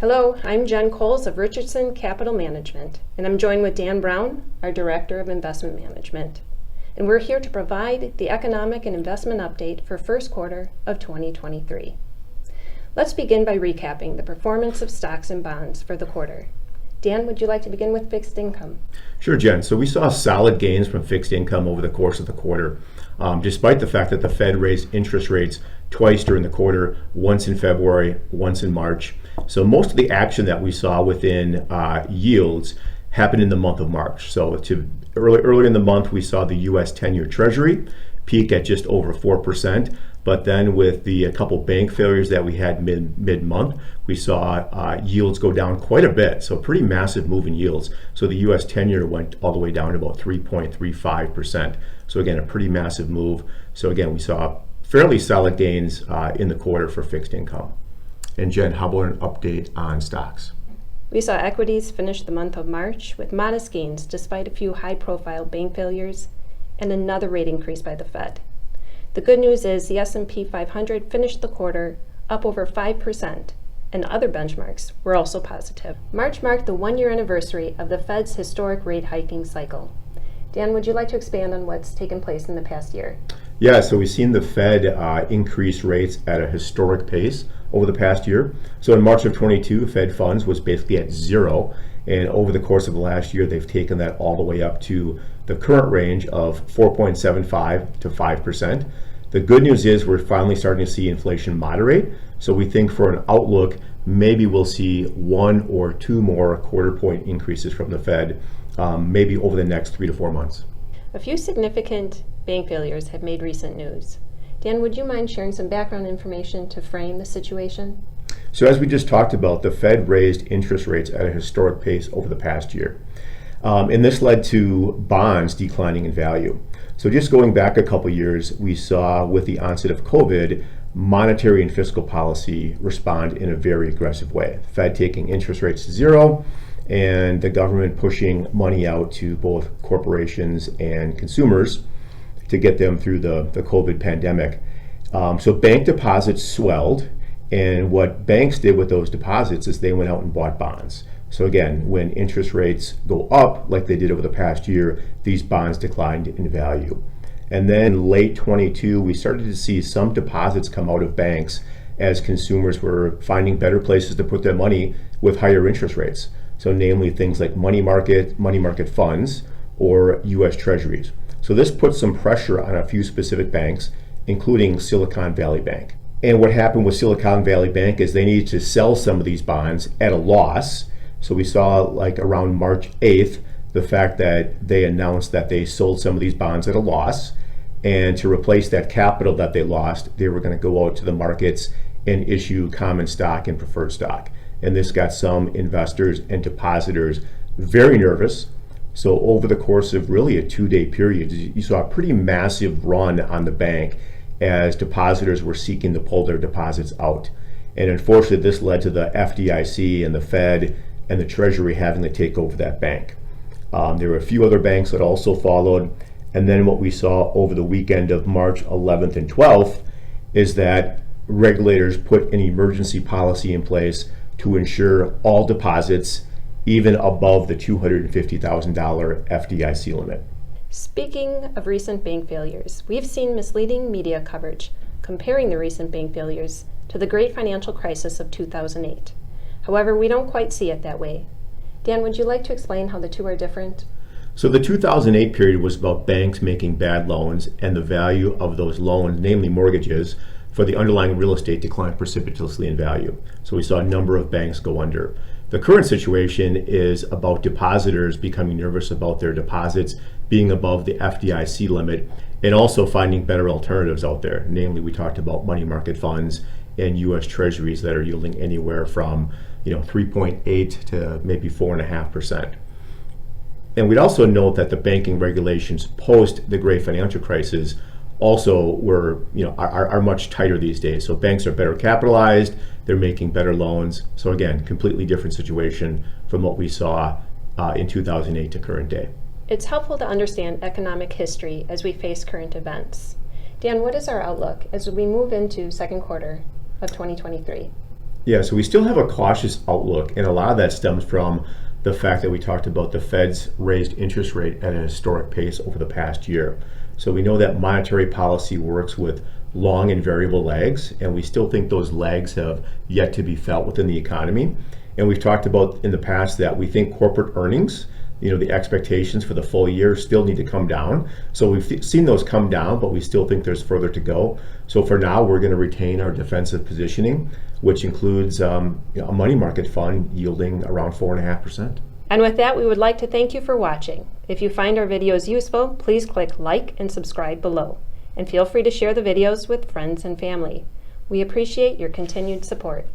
Hello, I'm Jen Kohls of Richardson Capital Management, and I'm joined with Dan Brown, our Director of Investment Management. And we're here to provide the economic and investment update for first quarter of 2023. Let's begin by recapping the performance of stocks and bonds for the quarter. Dan, would you like to begin with fixed income? Sure, Jen. So we saw solid gains from fixed income over the course of the quarter, despite the fact that the Fed raised interest rates twice during the quarter, once in February, once in March. So most of the action that we saw within yields happened in the month of March. So earlier in the month, we saw the U.S. 10-year Treasury peak at just over 4%. But then with a couple bank failures that we had mid-month, we saw yields go down quite a bit. So pretty massive move in yields. So the U.S. 10-year went all the way down to about 3.35%. So again, a pretty massive move. So again, we saw fairly solid gains in the quarter for fixed income. And Jen, how about an update on stocks? We saw equities finish the month of March with modest gains despite a few high-profile bank failures and another rate increase by the Fed. The good news is the S&P 500 finished the quarter up over 5%, and other benchmarks were also positive. March marked the one-year anniversary of the Fed's historic rate hiking cycle. Dan, would you like to expand on what's taken place in the past year? Yeah, so we've seen the Fed increase rates at a historic pace over the past year. So in March of 22, Fed funds was basically at zero. And over the course of the last year, they've taken that all the way up to the current range of 4.75 to 5%. The good news is we're finally starting to see inflation moderate. So we think for an outlook, maybe we'll see one or two more quarter point increases from the Fed, maybe over the next 3 to 4 months. A few significant bank failures have made recent news. Dan, would you mind sharing some background information to frame the situation? So as we just talked about, the Fed raised interest rates at a historic pace over the past year. And this led to bonds declining in value. So just going back a couple years, we saw with the onset of COVID, monetary and fiscal policy respond in a very aggressive way. The Fed taking interest rates to zero, and the government pushing money out to both corporations and consumers to get them through the COVID pandemic. So bank deposits swelled, and what banks did with those deposits is they went out and bought bonds. So again, when interest rates go up like they did over the past year, these bonds declined in value. And then late 22, we started to see some deposits come out of banks as consumers were finding better places to put their money with higher interest rates. So namely things like money market funds, or U.S. Treasuries. So this put some pressure on a few specific banks, including Silicon Valley Bank. And what happened with Silicon Valley Bank is they needed to sell some of these bonds at a loss. So we saw like around March 8th, the fact that they announced that they sold some of these bonds at a loss. And to replace that capital that they lost, they were going to go out to the markets and issue common stock and preferred stock. And this got some investors and depositors very nervous. So over the course of really a 2-day period, you saw a pretty massive run on the bank as depositors were seeking to pull their deposits out. And unfortunately, this led to the FDIC and the Fed and the Treasury having to take over that bank. There were a few other banks that also followed. And then what we saw over the weekend of March 11th and 12th is that regulators put an emergency policy in place to ensure all deposits, even above the $250,000 FDIC limit. Speaking of recent bank failures, we've seen misleading media coverage comparing the recent bank failures to the great financial crisis of 2008. However, we don't quite see it that way. Dan, would you like to explain how the two are different? So the 2008 period was about banks making bad loans, and the value of those loans, namely mortgages, for the underlying real estate declined precipitously in value. So we saw a number of banks go under. The current situation is about depositors becoming nervous about their deposits being above the FDIC limit, and also finding better alternatives out there. Namely, we talked about money market funds and U.S. Treasuries that are yielding anywhere from 3.8 to maybe 4.5%. And we'd also note that the banking regulations post the great financial crisis also are much tighter these days. So banks are better capitalized, they're making better loans. So again, completely different situation from what we saw in 2008 to current day. It's helpful to understand economic history as we face current events. Dan, what is our outlook as we move into second quarter of 2023? Yeah, so we still have a cautious outlook, and a lot of that stems from the fact that we talked about the Fed's raised interest rate at a historic pace over the past year. So we know that monetary policy works with long and variable lags, and we still think those lags have yet to be felt within the economy. And we've talked about in the past that we think corporate earnings, the expectations for the full year still need to come down. So we've seen those come down, but we still think there's further to go. So for now, we're going to retain our defensive positioning, which includes a money market fund yielding around 4.5%. And with that, we would like to thank you for watching. If you find our videos useful, please click like and subscribe below. And feel free to share the videos with friends and family. We appreciate your continued support.